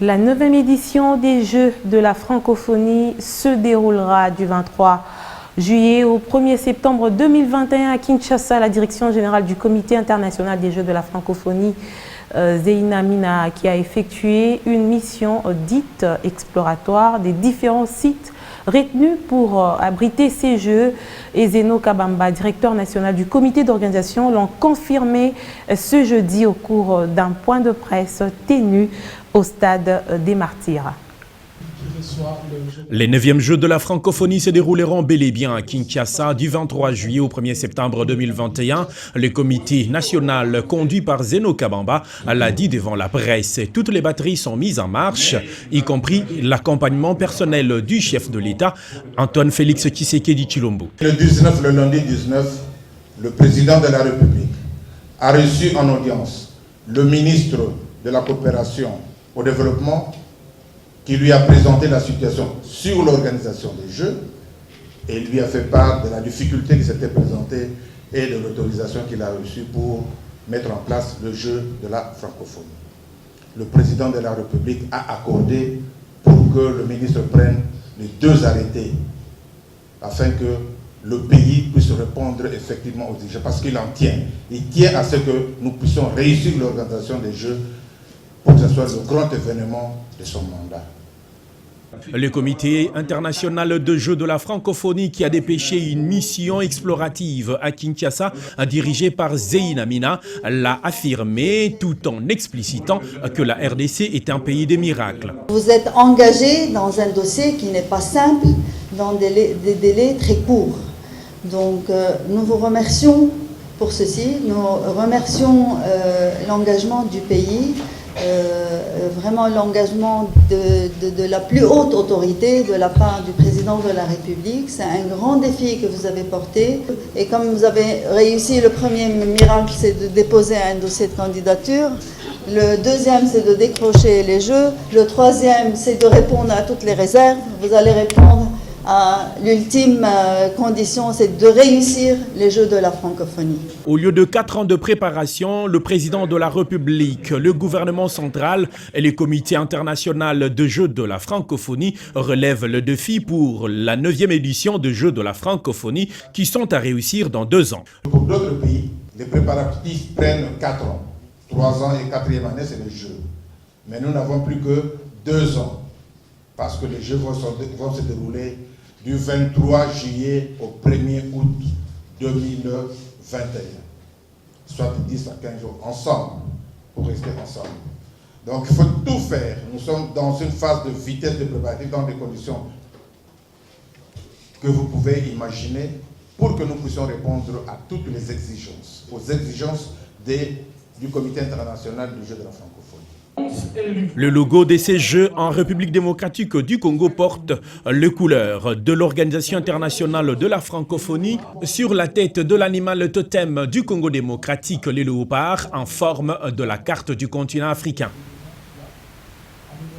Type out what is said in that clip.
La 9e édition des Jeux de la francophonie se déroulera du 23 juillet au 1er septembre 2021 à Kinshasa. La direction générale du Comité international des Jeux de la francophonie, Zeina Mina, qui a effectué une mission dite exploratoire des différents sites retenus pour abriter ces Jeux. Et Zeno Kabamba, directeur national du comité d'organisation, l'ont confirmé ce jeudi au cours d'un point de presse tenu au stade des Martyrs. Les 9e Jeux de la francophonie se dérouleront bel et bien à Kinshasa du 23 juillet au 1er septembre 2021. Le comité national conduit par Zeno Kabamba l'a dit devant la presse. Toutes les batteries sont mises en marche, y compris l'accompagnement personnel du chef de l'État, Antoine Félix Tshisekedi Tshilombo. Le lundi 19, le président de la République a reçu en audience le ministre de la Coopération au développement qui lui a présenté la situation sur l'organisation des Jeux et lui a fait part de la difficulté qui s'était présentée et de l'autorisation qu'il a reçue pour mettre en place le jeu de la francophonie. Le président de la République a accordé pour que le ministre prenne les 2 arrêtés afin que le pays puisse répondre effectivement aux exigences, parce qu'il en tient. Il tient à ce que nous puissions réussir l'organisation des Jeux pour que ce soit le grand événement de son mandat. Le comité international de Jeux de la francophonie qui a dépêché une mission explorative à Kinshasa, dirigée par Zeina Mina, l'a affirmé tout en explicitant que la RDC est un pays de miracles. Vous êtes engagé dans un dossier qui n'est pas simple, dans des délais très courts. Donc nous vous remercions pour ceci, nous remercions l'engagement du pays, vraiment l'engagement de la plus haute autorité de la part du président de la République. C'est un grand défi que vous avez porté. Et comme vous avez réussi, le premier miracle, c'est de déposer un dossier de candidature. Le deuxième, c'est de décrocher les Jeux. Le troisième, c'est de répondre à toutes les réserves. Vous allez répondre à l'ultime condition, c'est de réussir les Jeux de la francophonie. Au lieu de 4 ans de préparation, le président de la République, le gouvernement central et le comité international de Jeux de la francophonie relèvent le défi pour la 9e édition de Jeux de la francophonie qui sont à réussir dans 2 ans. Pour d'autres pays, les préparatifs prennent 4 ans. 3 ans et 4e année, c'est les Jeux. Mais nous n'avons plus que 2 ans parce que les Jeux vont se dérouler du 23 juillet au 1er août 2021, soit 10 à 15 jours ensemble, pour rester ensemble. Donc il faut tout faire. Nous sommes dans une phase de vitesse de préparatif dans des conditions que vous pouvez imaginer pour que nous puissions répondre à toutes les exigences, aux exigences du Comité international du jeu de la francophonie. Le logo de ces Jeux en République démocratique du Congo porte les couleurs de l'Organisation internationale de la francophonie sur la tête de l'animal totem du Congo démocratique, le léopard, en forme de la carte du continent africain.